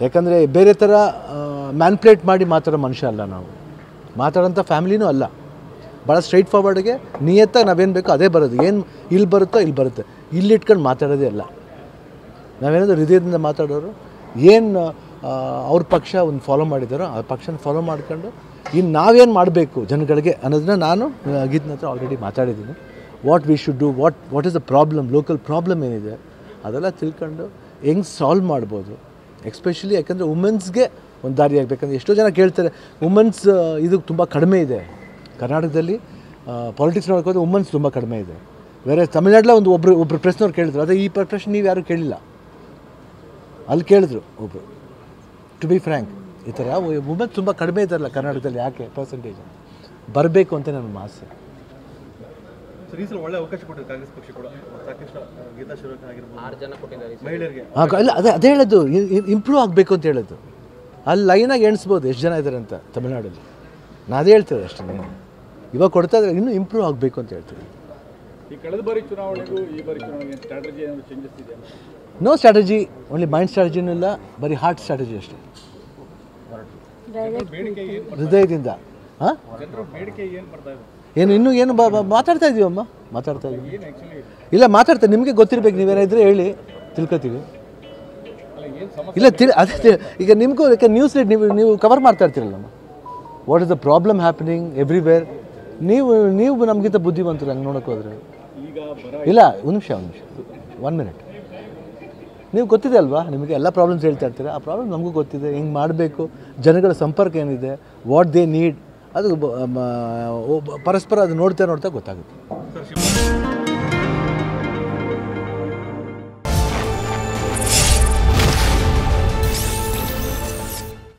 ಯಾಕಂದರೆ ಬೇರೆ ಥರ ಮ್ಯಾನ್ಪ್ಲೇಟ್ ಮಾಡಿ ಮಾತಾಡೋ ಮನುಷ್ಯ ಅಲ್ಲ ನಾವು, ಮಾತಾಡೋಂಥ ಫ್ಯಾಮಿಲಿನೂ ಅಲ್ಲ. ಭಾಳ ಸ್ಟ್ರೈಟ್ ಫಾರ್ವರ್ಡ್ಗೆ ನಿಯತ್ತಾಗಿ ನಾವೇನು ಬೇಕೋ ಅದೇ ಬರೋದು. ಏನು ಇಲ್ಲಿ ಬರುತ್ತೋ ಇಲ್ಲಿ ಬರುತ್ತೆ, ಇಲ್ಲಿ ಇಟ್ಕೊಂಡು ಮಾತಾಡೋದೇ ಅಲ್ಲ. ನಾವೇನಾದರೂ ಹೃದಯದಿಂದ ಮಾತಾಡೋರು. ಏನು ಅವ್ರ ಪಕ್ಷ ಒಂದು ಫಾಲೋ ಮಾಡಿದ್ದಾರೋ ಆ ಪಕ್ಷನ ಫಾಲೋ ಮಾಡ್ಕೊಂಡು ಇನ್ನು ನಾವೇನು ಮಾಡಬೇಕು ಜನಗಳಿಗೆ ಅನ್ನೋದನ್ನ ನಾನು ಗೀತನ ಹತ್ರ ಆಲ್ರೆಡಿ ಮಾತಾಡಿದ್ದೀನಿ. What we should do, what is the problem, local problem ಏನಿದೆ ಅದೆಲ್ಲ ತಿಳ್ಕೊಂಡು ಹೆಂಗೆ ಸಾಲ್ವ್ ಮಾಡ್ಬೋದು. ಎಸ್ಪೆಷಲಿ ಯಾಕಂದರೆ ವುಮೆನ್ಸ್ಗೆ ಒಂದು ದಾರಿ ಆಗಬೇಕಂದ್ರೆ ಎಷ್ಟೋ ಜನ ಕೇಳ್ತಾರೆ, ವುಮೆನ್ಸ್ ಇದು ತುಂಬ ಕಡಿಮೆ ಇದೆ ಕರ್ನಾಟಕದಲ್ಲಿ. ಪಾಲಿಟಿಕ್ಸ್ ನೋಡ್ಕೋದ್ರೆ ವುಮೆನ್ಸ್ ತುಂಬ ಕಡಿಮೆ ಇದೆ. ಬೇರೆ ತಮಿಳ್ನಾಡಲ್ಲ ಒಬ್ಬರು ಪ್ರಶ್ನವ್ರು ಕೇಳಿದ್ರು, ಅದೇ ಈ ಪ್ರಶ್ನೆ ನೀವು ಯಾರೂ ಕೇಳಿಲ್ಲ. ಅಲ್ಲಿ ಕೇಳಿದ್ರು ಒಬ್ಬರು, ಟು ಬಿ ಫ್ರ್ಯಾಂಕ್, ಈ ಥರ ವುಮೆನ್ಸ್ ತುಂಬ ಕಡಿಮೆ ಇದ್ದಾರಲ್ಲ ಕರ್ನಾಟಕದಲ್ಲಿ, ಯಾಕೆ ಪರ್ಸೆಂಟೇಜ್ ಬರಬೇಕು ಅಂತ ನನ್ನ ಆಸೆ. ಒಳ್ಳೆ ಅವಕಾಶ ಕೊಟ್ಟಿದೆ ಕಾಂಗ್ರೆಸ್ ಪಕ್ಷ ಕೂಡ, ಸಾಕಷ್ಟು ಗೀತಾ ಶಿರೋಮಣಿ ಆಗಿರ್ಬೋದು, 6 ಜನ ಕೊಟ್ಟಿದ್ದಾರೆ ಮಹಿಳೆಯರಿಗೆ. ಇಲ್ಲ ಅದೇ ಹೇಳೋದು, ಇಂಪ್ರೂವ್ ಆಗಬೇಕು ಅಂತ ಹೇಳೋದು. ಅಲ್ಲಿ ಲೈನಾಗಿ ಎಣಿಸ್ಬೋದು ಎಷ್ಟು ಜನ ಇದ್ದಾರೆ ಅಂತ ತಮಿಳ್ನಾಡಲ್ಲಿ. ನಾನು ಅದೇ ಹೇಳ್ತೇವೆ ಅಷ್ಟೇ. ಇವಾಗ ಕೊಡ್ತಾ ಇದ್ದಾರೆ, ಇನ್ನೂ ಇಂಪ್ರೂವ್ ಆಗಬೇಕು ಅಂತ ಹೇಳ್ತೀವಿ. ಈ ಕಳೆದ ಬಾರಿ ಚುನಾವಣೆಗೂ ಈ ಬಾರಿ ಚುನಾವಣೆಗೆ ಸ್ಟ್ರಾಟಜಿ ಏನಾದರೂ ಚೇಂಜಸ್ ಇದೆಯಾ? ನೋ ಸ್ಟ್ರಾಟಜಿ, ಓನ್ಲಿ ಮೈಂಡ್ ಸ್ಟ್ರಾಟಜಿನೂ ಇಲ್ಲ, ಬರೀ ಹಾರ್ಟ್ ಸ್ಟ್ರಾಟಜಿ ಅಷ್ಟೇ. ಹೃದಯದಿಂದ. ಹಾಂ, ಬೇಡಿಕೆ ಏನು ಬರ್ತಾ ಇದೆ? ಏನು ಇನ್ನೂ ಏನು ಮಾತಾಡ್ತಾ ಇದ್ದೀವಮ್ಮ, ಮಾತಾಡ್ತಾ ಇದ್ದೀವಿ. ಇಲ್ಲ ಮಾತಾಡ್ತಾರೆ, ನಿಮಗೆ ಗೊತ್ತಿರಬೇಕು, ನೀವೇನಾಯಿದ್ರೆ ಹೇಳಿ ತಿಳ್ಕೊತೀವಿ. ಇಲ್ಲ ಅದೇ ಈಗ ನಿಮಗೂ ಯಾಕೆ ನ್ಯೂಸ್ ನೀವು ಕವರ್ ಮಾಡ್ತಾ ಇರ್ತೀರಲ್ಲಮ್ಮ, what is the problem happening everywhere. ನೀವು ನಮಗಿಂತ ಬುದ್ಧಿವಂತರು ಹಂಗೆ ನೋಡೋಕೆ ಹೋದರೆ. ಇಲ್ಲ ಒಂದು ನಿಮಿಷ 1 ಮಿನಿಟ್. ನೀವು ಗೊತ್ತಿದೆ ಅಲ್ವಾ, ನಿಮಗೆ ಎಲ್ಲ ಪ್ರಾಬ್ಲಮ್ಸ್ ಹೇಳ್ತಾ ಇರ್ತೀರ. ಆ ಪ್ರಾಬ್ಲಮ್ ನಮಗೂ ಗೊತ್ತಿದೆ, ಹೆಂಗೆ ಮಾಡಬೇಕು, ಜನಗಳ ಸಂಪರ್ಕ ಏನಿದೆ, ವಾಟ್ ದೇ ನೀಡ್, ಅದು ಪರಸ್ಪರ ಅದು ನೋಡ್ತಾ ಗೊತ್ತಾಗುತ್ತೆ.